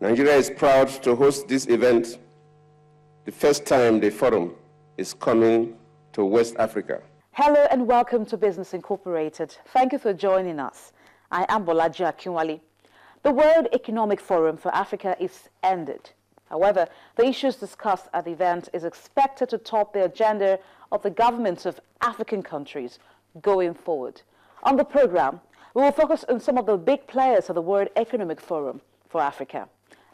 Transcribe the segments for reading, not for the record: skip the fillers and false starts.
Nigeria is proud to host this event, the first time the forum is coming to West Africa. Hello and welcome to Business Incorporated. Thank you for joining us. I am Bolaji Akinwale. The World Economic Forum for Africa is ended. However, the issues discussed at the event is expected to top the agenda of the governments of African countries going forward. On the program, we will focus on some of the big players of the World Economic Forum for Africa.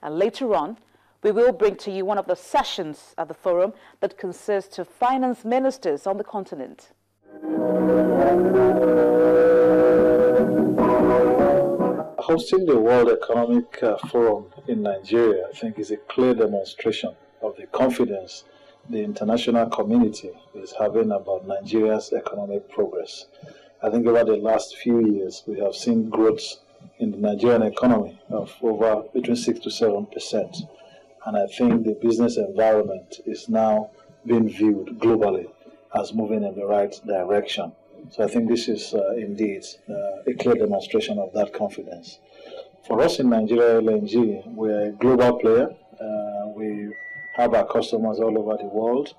And later on, we will bring to you one of the sessions at the forum that consists of finance ministers on the continent. Hosting the World Economic Forum in Nigeria, I think, is a clear demonstration of the confidence the international community is having about Nigeria's economic progress. I think over the last few years, we have seen growth in the Nigerian economy of over between 6 to 7%. And I think the business environment is now being viewed globally as moving in the right direction. So I think this is indeed a clear demonstration of that confidence. For us in Nigeria LNG, we're a global player. We have our customers all over the world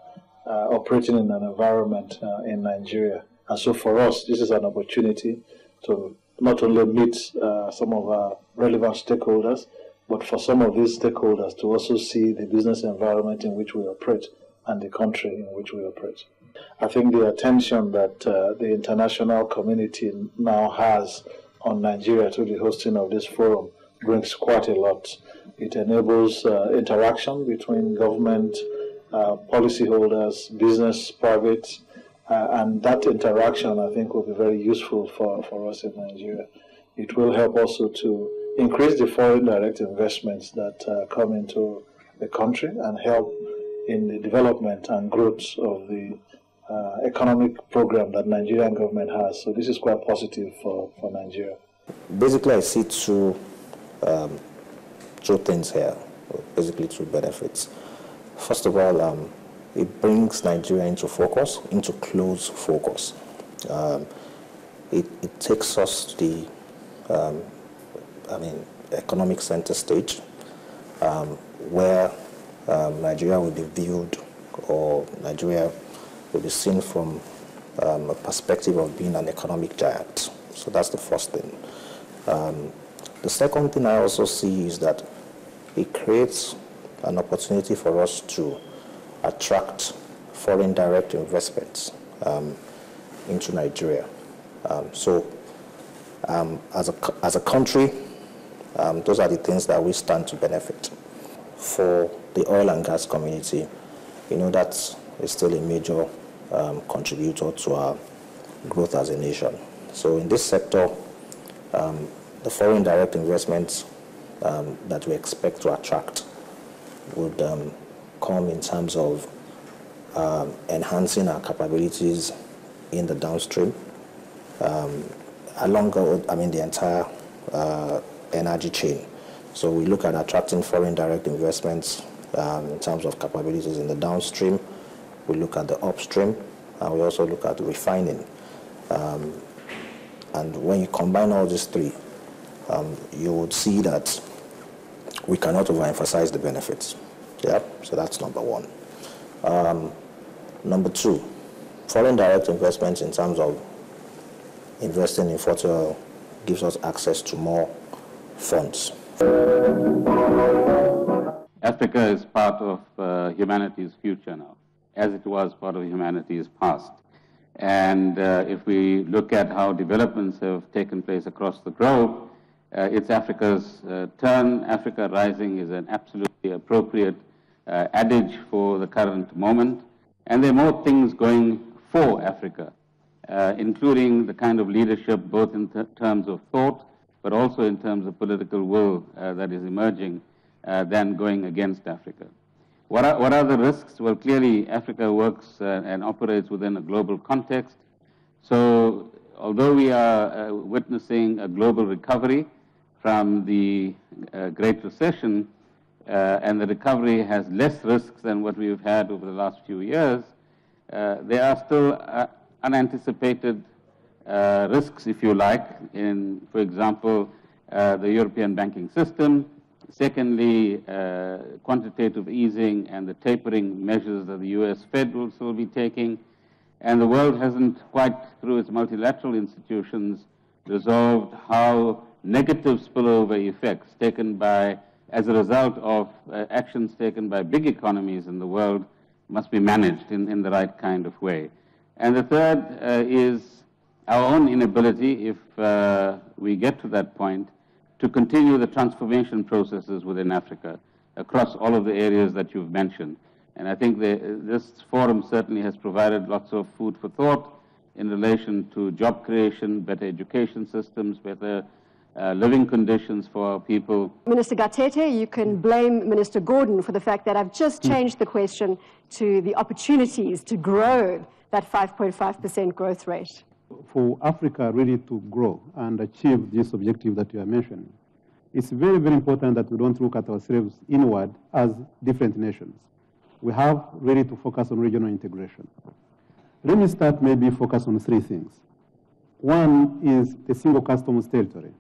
operating in an environment in Nigeria. And so for us, this is an opportunity to not only meet some of our relevant stakeholders, but for some of these stakeholders to also see the business environment in which we operate and the country in which we operate. I think the attention that the international community now has on Nigeria through the hosting of this forum brings quite a lot. It enables interaction between government, policyholders, business, private, and that interaction, I think, will be very useful for us in Nigeria. It will help also to increase the foreign direct investments that come into the country and help in the development and growth of the economic program that Nigerian government has. So this is quite positive for Nigeria. Basically, I see two things here, basically two benefits. First of all, it brings Nigeria into focus, into close focus. It takes us to the economic center stage, where Nigeria will be viewed, or Nigeria will be seen from a perspective of being an economic giant. So that's the first thing. The second thing I also see is that it creates an opportunity for us to attract foreign direct investments into Nigeria. As a country, those are the things that we stand to benefit. For the oil and gas community, that is still a major contributor to our growth as a nation. So in this sector, the foreign direct investments that we expect to attract would come in terms of enhancing our capabilities in the downstream, along the entire energy chain. So we look at attracting foreign direct investments in terms of capabilities in the downstream. We look at the upstream, and we also look at refining. And when you combine all these three, you would see that we cannot overemphasize the benefits. Yeah, so that's number one. Number two, foreign direct investments in terms of investing in fertile gives us access to more funds. Africa is part of humanity's future now, as it was part of humanity's past. And if we look at how developments have taken place across the globe, it's Africa's turn. Africa Rising is an absolutely appropriate adage for the current moment. And there are more things going for Africa, including the kind of leadership both in terms of thought, but also in terms of political will that is emerging than going against Africa. What are the risks? Well, clearly Africa works and operates within a global context. So although we are witnessing a global recovery from the Great Recession, and the recovery has less risks than what we've had over the last few years, there are still unanticipated risks, if you like, in, for example, the European banking system, Secondly, quantitative easing and the tapering measures that the US Fed will still be taking. And the world hasn't quite, through its multilateral institutions, resolved how negative spillover effects taken by, as a result of actions taken by big economies in the world, must be managed in the right kind of way. And the third is our own inability, if we get to that point, to continue the transformation processes within Africa across all of the areas that you've mentioned. And I think this forum certainly has provided lots of food for thought in relation to job creation, better education systems, better living conditions for our people. Minister Gatete, you can blame Minister Gordon for the fact that I've just changed the question to the opportunities to grow that 5.5% growth rate. For Africa really to grow and achieve this objective that you are mentioning, it's very, very important that we don't look at ourselves inward as different nations. We have really to focus on regional integration. Let me start maybe focus on three things. One is the single customs territory.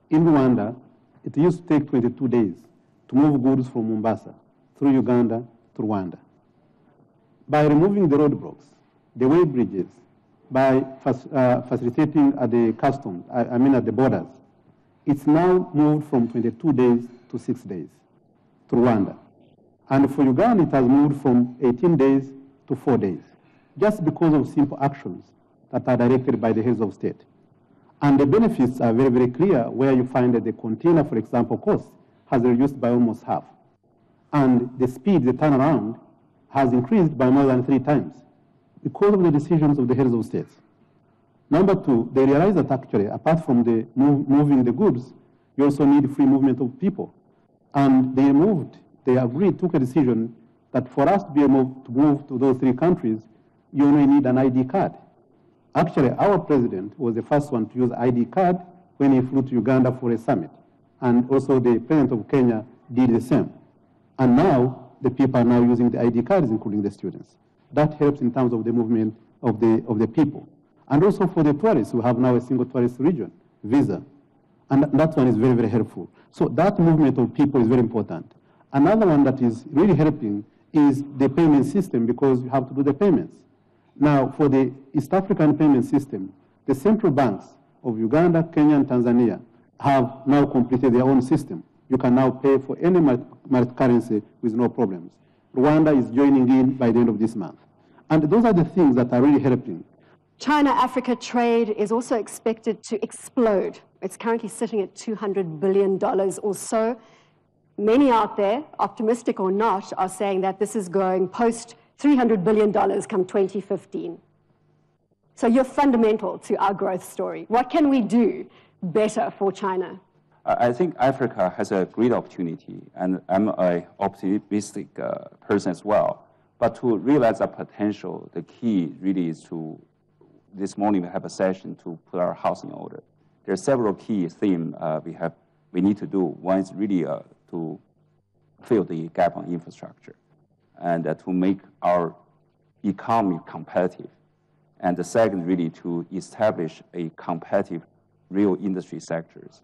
In Rwanda, it used to take 22 days to move goods from Mombasa through Uganda to Rwanda. By removing the roadblocks, the way bridges, by facilitating at the customs, at the borders, it's now moved from 22 days to 6 days to Rwanda. And for Uganda, it has moved from 18 days to 4 days, just because of simple actions that are directed by the heads of state. And the benefits are very, very clear, where you find that the container, for example, cost has reduced by almost half. And the speed, the turnaround, has increased by more than 3 times because of the decisions of the heads of states. Number two, they realize that actually, apart from the moving the goods, you also need free movement of people. And they agreed, took a decision that for us to be able to move to those 3 countries, you only need an ID card. Actually, our president was the first one to use ID card when he flew to Uganda for a summit. And also the president of Kenya did the same. And now the people are now using the ID cards, including the students. That helps in terms of the movement of the people. And also for the tourists, we have now a single tourist region, visa. And that one is very, very helpful. So that movement of people is very important. Another one that is really helping is the payment system, because you have to do the payments. Now, for the East African payment system, the central banks of Uganda, Kenya, and Tanzania have now completed their own system. You can now pay for any currency with no problems. Rwanda is joining in by the end of this month. And those are the things that are really helping. China-Africa trade is also expected to explode. It's currently sitting at $200 billion or so. Many out there, optimistic or not, are saying that this is going post $300 billion come 2015. So you're fundamental to our growth story. What can we do better for China? I think Africa has a great opportunity, and I'm an optimistic person as well. But to realize that potential, the key really is to, this morning we have a session to put our house in order. There are several key themes we need to do. One is really to fill the gap on infrastructure, and to make our economy competitive. And the second, really, to establish a competitive real industry sectors,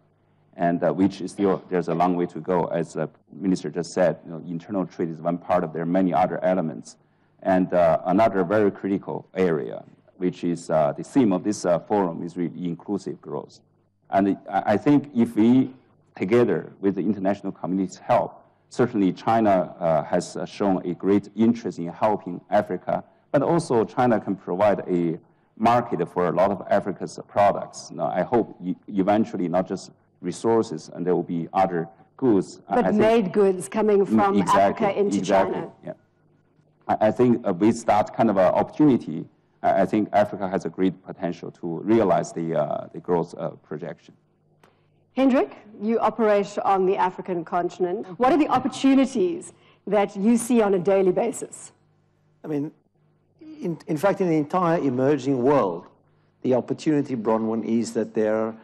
and which is still, there's a long way to go. As the minister just said, internal trade is one part of there are many other elements. And another very critical area, which is the theme of this forum, is really inclusive growth. And I think if we, together with the international community's help, certainly China has shown a great interest in helping Africa, but also China can provide a market for a lot of Africa's products. Now, I hope eventually not just resources, and there will be other goods. But made goods coming from Africa into China. Yeah. I think with that kind of opportunity, I think Africa has a great potential to realize the growth projection. Hendrik, you operate on the African continent. What are the opportunities that you see on a daily basis? I mean, in fact, in the entire emerging world, the opportunity, Bronwyn, is that there are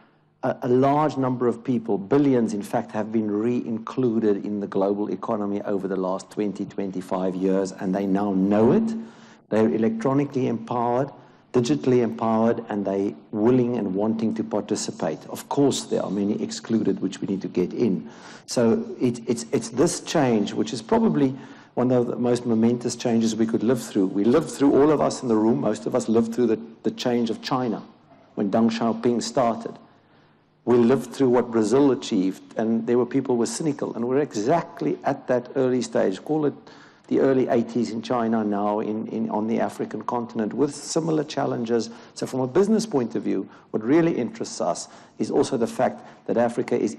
a large number of people, billions in fact, have been re-included in the global economy over the last 20, 25 years, and they now know it. They're electronically empowered. digitally empowered, and they willing and wanting to participate. Of course, there are many excluded which we need to get in. So it's this change which is probably one of the most momentous changes we could live through. We lived through, all of us in the room, most of us lived through the change of China when Deng Xiaoping started. We lived through what Brazil achieved, and there were people who were cynical, and we're exactly at that early stage, call it the early 80s in China now on the African continent with similar challenges. So from a business point of view, what really interests us is also the fact that Africa is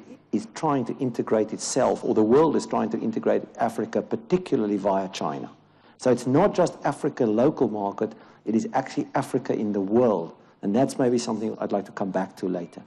trying to integrate itself, or the world is trying to integrate Africa, particularly via China. So it's not just Africa local market, it is actually Africa in the world. And that's maybe something I'd like to come back to later.